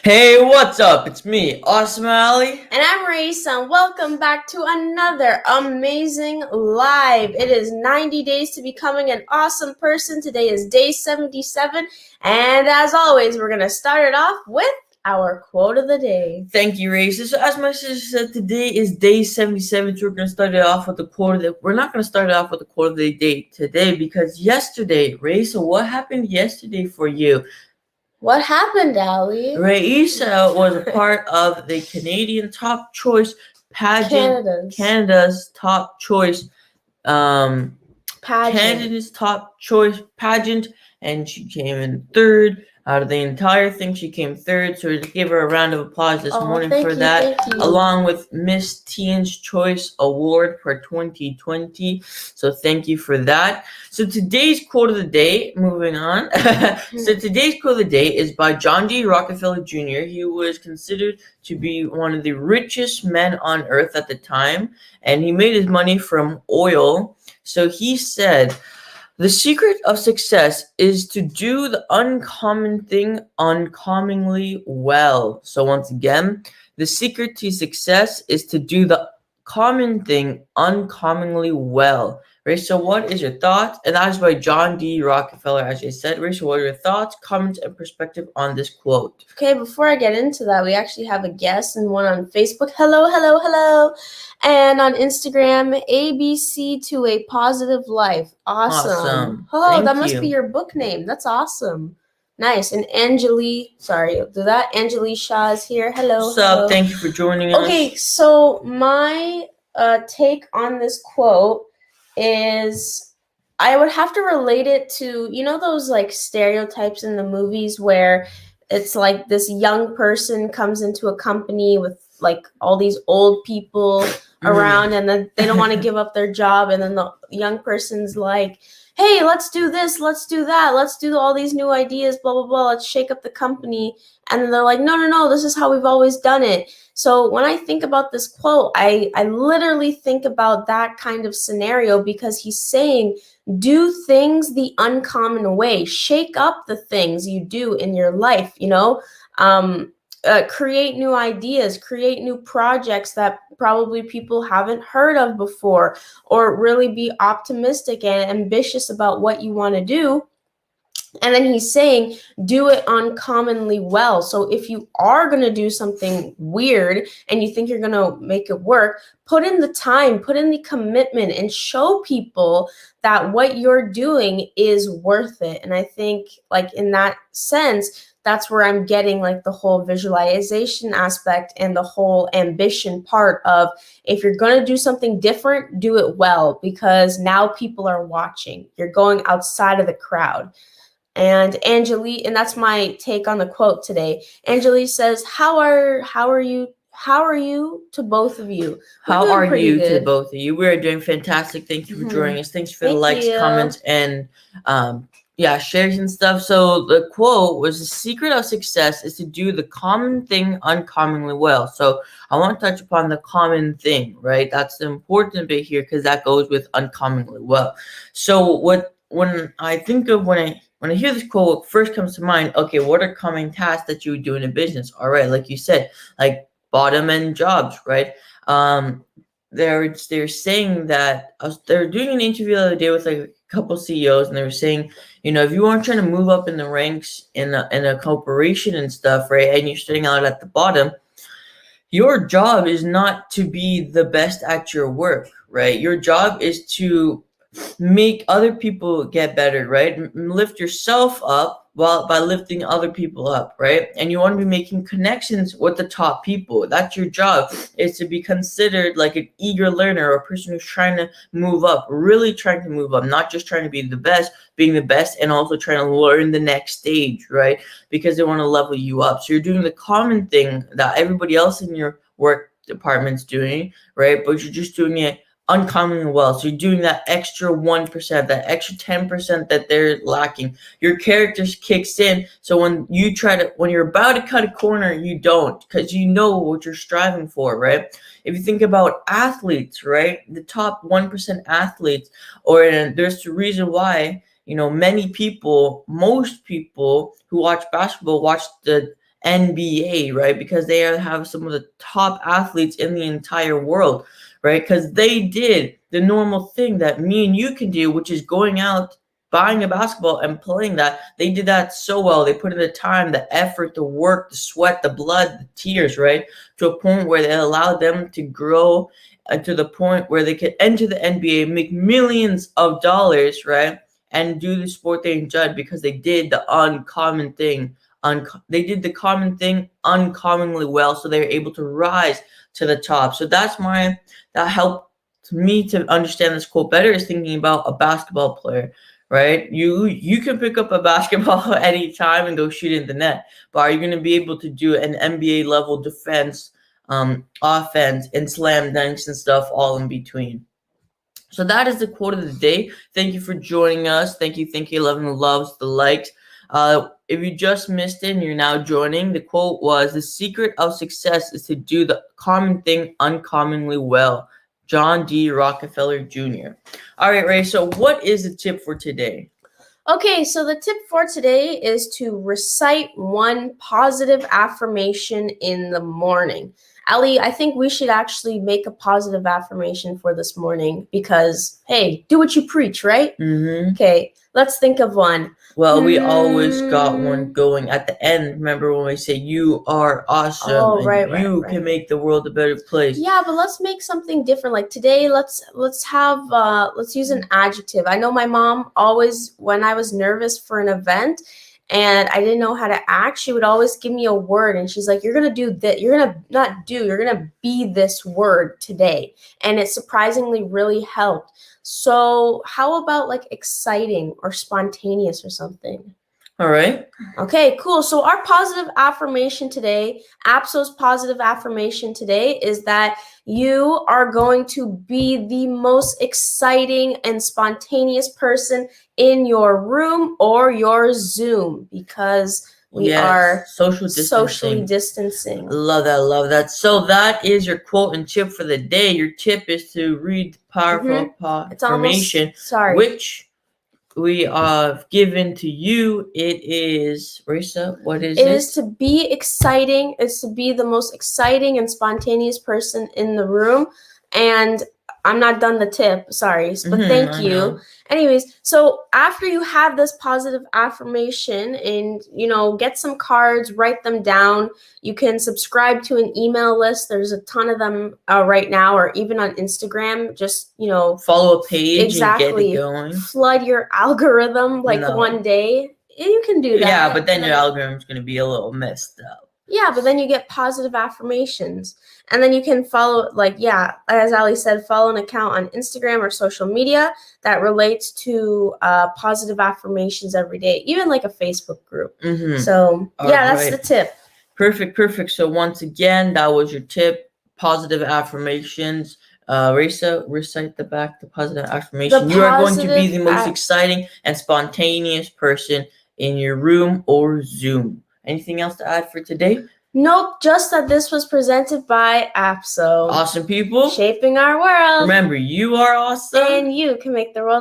Hey, what's up? It's me, Awesome Ali. And I'm Raisa, and welcome back to another amazing live. It is 90 days to becoming an awesome person. Today is day 77, and as always, we're going to start it off with our quote of the day. Thank you, Raisa. So, as my sister said, today is day 77. So, we're going to start it off with the quote of the. We're not going to start it off with the quote of the day today because yesterday, Raisa, what happened yesterday for you? What happened, Ali? Raisa was a part of the Canadian Top Choice pageant. Canada's Top Choice pageant. Canada's Top Choice pageant, and she came in third. Out of the entire thing, she came third, so we just give her a round of applause this morning for that, along with Miss Teen's Choice Award for 2020. So thank you for that. So today's quote of the day, moving on. So today's quote of the day is by John D. Rockefeller Jr. He was considered to be one of the richest men on earth at the time, and he made his money from oil. So he said, "The secret of success is to do the uncommon thing uncommonly well." So once again, the secret to success is to do the common thing uncommonly well. Rachel, what is your thoughts? And that is by John D. Rockefeller, as I said. Rachel, what are your thoughts, comments, and perspective on this quote? Okay, before I get into that, we actually have a guest and one on Facebook. Hello, hello, hello. And on Instagram, ABC to a Positive Life. Awesome. Oh, Thank that must you. be your book name. That's awesome. Nice. And Angeli Shaw is here. Hello. What's up? Thank you for joining us. Okay, so my take on this quote is I would have to relate it to, those like stereotypes in the movies where it's like this young person comes into a company with like all these old people around, and then they don't want to give up their job, and then the young person's like, hey, let's do this, let's do that, let's do all these new ideas, blah blah blah, let's shake up the company. And then they're like, no, this is how we've always done it. So when I think about this quote, I literally think about that kind of scenario, because he's saying do things the uncommon way, shake up the things you do in your life, create new ideas, create new projects that probably people haven't heard of before, or really be optimistic and ambitious about what you want to do. And then he's saying, do it uncommonly well. So if you are going to do something weird and you think you're going to make it work, put in the time, put in the commitment, and show people that what you're doing is worth it. And I think, like, in that sense, that's where I'm getting like the whole visualization aspect and the whole ambition part of, if you're going to do something different, do it well, because now people are watching. You're going outside of the crowd. And Angeli, and that's my take on the quote today. Angeli says, how are you to both of you? How are you to both of you? We're doing fantastic. Thank you for joining us. Thanks for the likes, comments, and shares and stuff. So the quote was, the secret of success is to do the common thing uncommonly well. So I want to touch upon the common thing, right? That's the important bit here, because that goes with uncommonly well. So when I hear this quote, what first comes to mind, okay, what are common tasks that you would do in a business? All right, like you said, like bottom end jobs, right? They're saying that they're doing an interview the other day with like a couple CEOs, and they were saying, if you aren't trying to move up in the ranks in a corporation and stuff, right, and you're starting out at the bottom, your job is not to be the best at your work, right? Your job is to make other people get better, right? Lift yourself up by lifting other people up, right? And you want to be making connections with the top people. That's your job, is to be considered like an eager learner, or a person who's trying to move up, really trying to move up, not just trying to be the best, being the best, and also trying to learn the next stage, right? Because they want to level you up. So you're doing the common thing that everybody else in your work department's doing, right? But you're just doing it uncommonly well. So you're doing that extra 1%, that extra 10% that they're lacking. Your character kicks in, so when you're about to cut a corner, you don't, because you know what you're striving for, right? If you think about athletes, right, the top 1% athletes, there's the reason why most people who watch basketball watch the NBA, right? Because they have some of the top athletes in the entire world, right? Because they did the normal thing that me and you can do, which is going out, buying a basketball and playing that. They did that so well. They put in the time, the effort, the work, the sweat, the blood, the tears, right? To a point where they allowed them to grow to the point where they could enter the NBA, make millions of dollars, right? And do the sport they enjoyed because they did the uncommon thing. They did the common thing uncommonly well, so they were able to rise to the top. So that helped me to understand this quote better, is thinking about a basketball player, right? You can pick up a basketball any time and go shoot in the net, but are you going to be able to do an NBA level defense, offense, and slam dunks and stuff all in between? So that is the quote of the day. Thank you for joining us. Thank you, 11 the loves, the likes. If you just missed it and you're now joining, the quote was, "The secret of success is to do the common thing uncommonly well." John D. Rockefeller Jr. All right, Ray, so what is the tip for today? Okay, so the tip for today is to recite one positive affirmation in the morning. Ali, I think we should actually make a positive affirmation for this morning because, hey, do what you preach, right? Mm-hmm. Okay, let's think of one. Well, we always got one going at the end. Remember when we say you are awesome, and you can make the world a better place. Yeah, but let's make something different. Like today, let's use an adjective. I know my mom always, when I was nervous for an event and I didn't know how to act, she would always give me a word and she's like, "You're going to do that. You're going to be this word today." And it surprisingly really helped. So how about like exciting or spontaneous or something? All right. Okay, cool. So our positive affirmation today, APSO's positive affirmation today, is that you are going to be the most exciting and spontaneous person in your room or your Zoom because we are socially distancing. Love that. So that is your quote and tip for the day. Your tip is to read the powerful affirmation, which we have given to you. It is, Risa, what is it? It is to be exciting. It's to be the most exciting and spontaneous person in the room. And I'm not done the tip, sorry, but thank you. Anyways, so after you have this positive affirmation and, get some cards, write them down. You can subscribe to an email list. There's a ton of them right now, or even on Instagram. Just, follow a page and get it going. Flood your algorithm one day. You can do that. Yeah, but then your algorithm's going to be a little messed up. Yeah, but then you get positive affirmations. And then you can follow, as Ali said, follow an account on Instagram or social media that relates to positive affirmations every day, even like a Facebook group. Mm-hmm. So, that's the tip. Perfect. So once again, that was your tip, positive affirmations. Risa, recite the positive affirmation. You are going to be the most exciting and spontaneous person in your room or Zoom. Anything else to add for today? Nope, just that this was presented by APSO. Awesome people. Shaping our world. Remember, you are awesome. And you can make the world